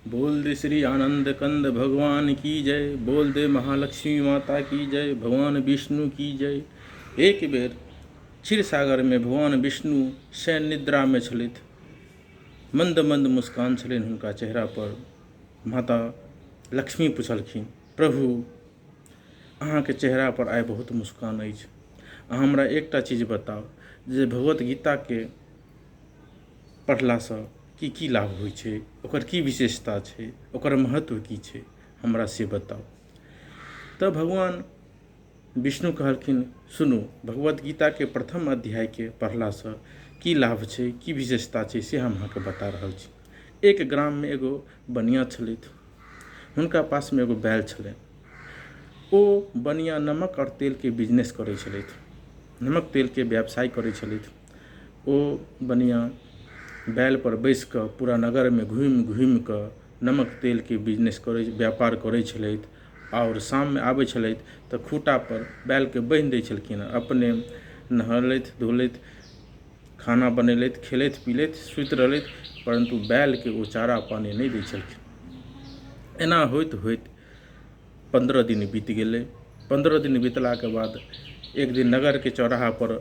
बोल दे श्री आनंद कंद भगवान की जय। बोल दे महालक्ष्मी माता की जय। भगवान विष्णु की जय। एक बेर क्षीर सागर में भगवान विष्णु शयन निद्रा में छलथि। मंद मंद मुस्कान छलनि हुनका चेहरा पर। माता लक्ष्मी पूछलखिन, प्रभु अहाँ के चेहरा पर आइ बहुत मुस्कान अछि। अहाँ हमरा एकटा चीज बताउ जे भगवत गीता के पढ़लासँ की लाभ होइ छै, ओकर की विशेषता छै, ओकर महत्व की छै, हमरा से बताउ। तऽ भगवान विष्णु कहलखिन, सुनू, भगवत गीता के प्रथम अध्याय के पढ़लासँ की लाभ छै, की विशेषता छै, से हम अहाँके बता रहल छी। एक ग्राम में एगो बनिया छलथि। हुनका पास में एगो बैल छलनि। ओ बनिया नमक और तेल के बिजनेस करै छलथि, नमक तेल के व्यवसाय करै छलथि। ओ बनिया बैल पर बैस कऽ पूरा नगर में घूमि घूमि कऽ नमक तेल के बिजनेस व्यापार करै छलथि। और शाम में आबै छलथि तऽ खूटा पर बैल के बान्हि दै छलखिन। अपने नहलथि धोलथि, खाना बनेलथि, खेलथि पीलथि, सुति रहलथि, परंतु बैल के ओ चारा पानी नहीं दै छलखिन। एना होइत होइत 15 दिन बीत गेलै। 15 दिन बीतला के बाद एक दिन नगर के चौराहा पर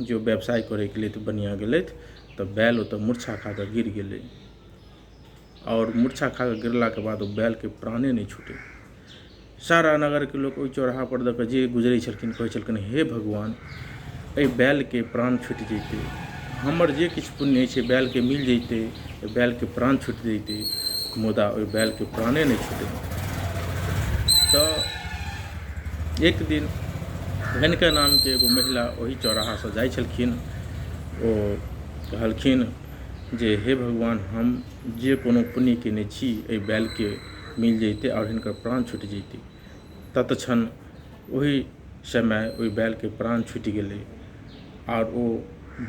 जो व्यवसाय करे के लिए बनिया गेलथि तऽ बैल ओतऽ मूर्छा खा कऽ गिर गेलै। और मूर्छा खा कऽ गिरला के बाद ओ बैल के प्राणे नहीं छूटे। सारा नगर के लोग ओहि चौराहा पर दऽ कऽ जे गुजरै छलखिन कहै छलखिन, हे भगवान, एहि बैल के प्राण छूटि जैते, हमर जे किछु पुण्य छै बैल के मिल जैते, बैल के प्राण छूटि जैते, मुदा ओहि बैल के प्राणे नहीं छूटे। तऽ एक दिन गणका नाम के एगो महिला वही चौराहा से जाइ छलखिन। ओ कहलखिन जे हे भगवान, हम जे कोनो पुण्य केने छी एहि बैल के मिल जैते और हिनकर प्राण छूटि जैते। तत्क्षण वही समय ओहि बैल के प्राण छूटि गेलै और ओ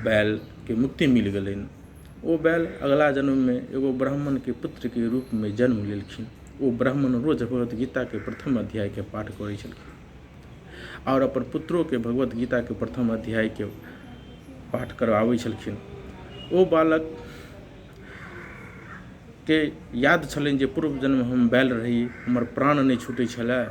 बैल के मुक्ति मिल गेलनि। ओ बैल अगला जन्म में एगो ब्राह्मण के पुत्र के रूप में जन्म लेलखिन। ओ ब्राह्मण रोज भगवत गीता के प्रथम अध्याय के पाठ करै छलखिन और अपन पुत्रों के भगवत गीता के प्रथम अध्याय के पाठ करवाबै छलखिन। ओ बालक के याद छलनि जे पूर्व जन्म में हम बैल रही, हमर प्राण नहीं छूटे छलै,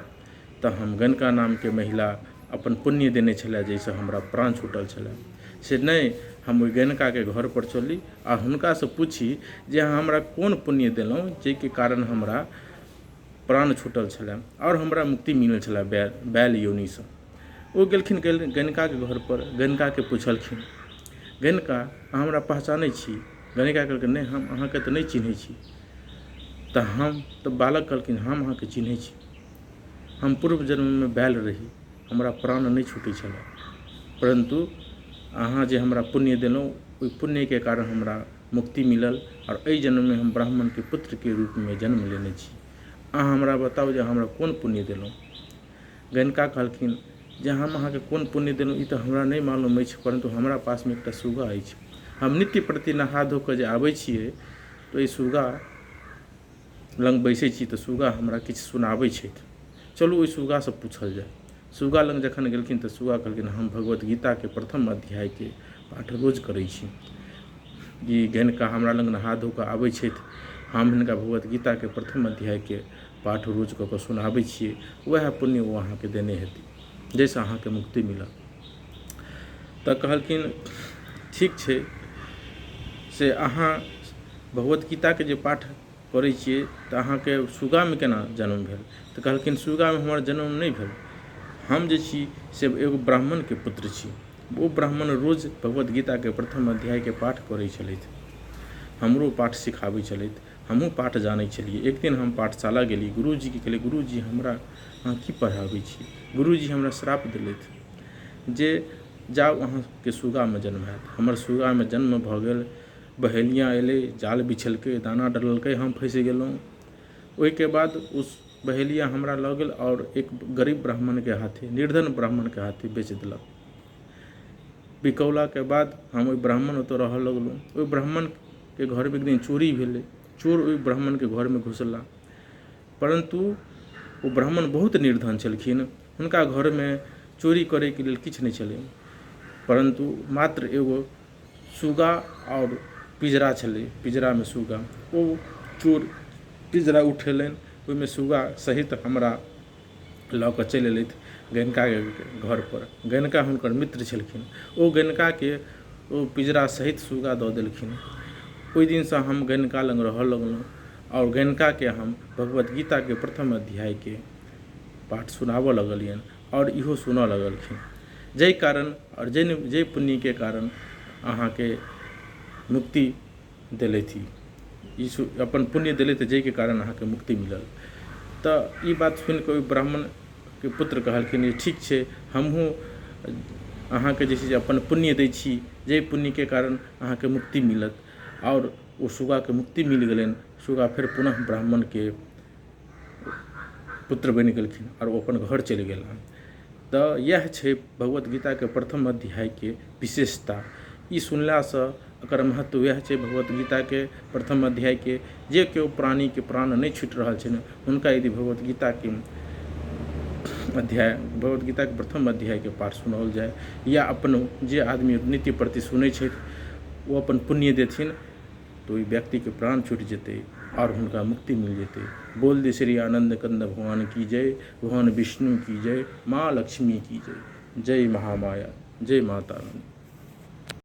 तऽ हम गणका नाम के महिला अपन पुण्य देने छलै जैसे हमरा प्राण छूटल छलै। से नहीं, हम ओहि गणका के घर पर चली आ हुनका से पूछी जे अहाँ हमरा कोन पुण्य देलहुँ जाहिके कारण हमरा प्राण छूटल छलै और हमरा मुक्ति मिलल छलै बैल योनि से। ओ गेलखिन गणका के घर पर, गणका के पूछलखिन, गणका अहाँ हमरा पहचानै छी? गणका कहलखिन, नहीं, हम अहाँके तऽ नहीं चिन्है छी। तऽ बालक कहलखिन, हम अहाँके चिन्है छी, हम पूर्व जन्म में बैल रही, हमरा प्राण नहीं छूटे छलै, परंतु अहाँ जे हमरा पुण्य देलहुँ ओहि पुण्य के कारण हमरा मुक्ति मिलल और एहि जन्म में हम ब्राह्मण के पुत्र के रूप में जन्म लेने छी। अहाँ हमरा बताउ जे हमरा कोन पुण्य देलहुँ? गणका कहलखिन जे हम अहाँके कोन पुण्य देलहुँ ई तऽ हमरा नहीं मालूम अछि, परंतु हमरा पास में एकटा सुगा अछि। हम नित्य प्रति नहा धो कऽ जे आबै छियै तऽ ई सुगा लग बैसै छी तऽ सुगा हमरा किछु सुनाबै छथि। चलू ओहि सुगा से पूछल जाय। सुगा लग जखन गेलखिन तऽ सुगा कहलखिन, हम भगवत गीता के प्रथम अध्याय के पाठ रोज करै छी। ई गणका हमरा लग नहा धो कऽ आबै छथि, हम हिनका भगवत गीता के प्रथम अध्याय के पाठ रोज कऽ कऽ सुनाबै छियै, वएह पुण्य ओ अहाँके देने हेतै जाहिसँ अहाँके मुक्ति मिलत। तऽ कहलखिन, ठीक छै, से अहाँ भगवत गीता के जे पाठ करै छियै तऽ अहाँके सुगा में केना जन्म भेल? तऽ कहलखिन, सुगा में हमर जन्म नहीं भेल, हम जे छी से एगो ब्राह्मण के पुत्र छी। ओ ब्राह्मण रोज भगवत गीता के प्रथम अध्याय के पाठ करै छलथि, हमरो पाठ सिखाबै छलथि, हमहूँ पाठ जानै छलियै। एक दिन हम पाठशाला गेली, गुरुजी के कहलियै, गुरुजी हमरा अहाँ की पढ़ाबै छी? गुरुजी हमरा श्राप देलथि जे जाउ अहाँके सुगा में जन्म हैत। हमर सुगा में जन्म भऽ गेल, बहेलियाँ अयलै, जाल बिछलकै, दाना डललकै, हम फँसि गेलहुँ। ओहिके बाद उस बहेलिया हमरा लऽ गेल और एक गरीब ब्राह्मण के हाथे, निर्धन ब्राह्मण के हाथे बेच देलक। बिकौला के बाद हम ओहि ब्राह्मण ओतऽ रहऽ लगलहुँ। ओहि ब्राह्मण के घर में एक दिन चोरी भेलै। चोर ओहि ब्राह्मण के घर में घुसला, परंतु ओ ब्राह्मण बहुत निर्धन छलखिन। हुनका घर में चोरी करे के लेल किछु नहीं छलै, परंतु मात्र एगो सुगा और पिजरा छलै। पिजरा में सुगा। ओ चोर पिजरा उठेलनि, ओहिमे सुगा सहित हमरा लऽ कऽ चलि अयलथि गैनकाके घरपर। गैनका हुनकर मित्र छलखिन, ओ गैनकाके ओ पिजरा सहित सुगा दऽ देलखिन। ओहि दिनसँ हम गैनका लग रहऽ लगलहुँ और गैनकाके हम भगवत गीताके प्रथम अध्यायके पाठ सुनाबऽ लगलियनि और इहो सुनऽ लगलखिन। जाहि कारण और जाहि पुण्यके कारण अहाँके मुक्ति देलथि, यीशु अपन पुण्य देलथि जाहिके कारण अहाँके मुक्ति मिलल। तऽ ई बात सुनि कऽ ब्राह्मणके पुत्र कहलखिन ठीक छै, हमहूँ अहाँके जे छै से अपन पुण्य दै छी, जाहि पुण्यके कारण अहाँके मुक्ति मिलत। और ओ सुगाके मुक्ति मिल गेलनि। सुगा फेर पुनः ब्राह्मणके पुत्र बनि गेलखिन और ओ अपन घर चलि गेलाह। तऽ यह छै भगवत गीताके प्रथम अध्यायके विशेषता। ई सुनलासँ एकर महत्व वएह छै भगवत गीताके प्रथम अध्यायके, जे केओ प्राणीके प्राण नहि छूटि रहल छै हुनका यदि भगवत गीताके प्रथम अध्यायके पाठ सुनाओल जाय, या अपन जे आदमी नित्य प्रति सुनै छथि ओ अपन पुण्य देथिन, तो ओहि व्यक्तिके प्राण छूटि जेतै और हुनका मुक्ति मिल जेतै। बोल दे श्री आनंद कंद भगवान की जय, भगवान विष्णु की जय, माँ लक्ष्मी की जय, जय महामाया, जय माता रानी।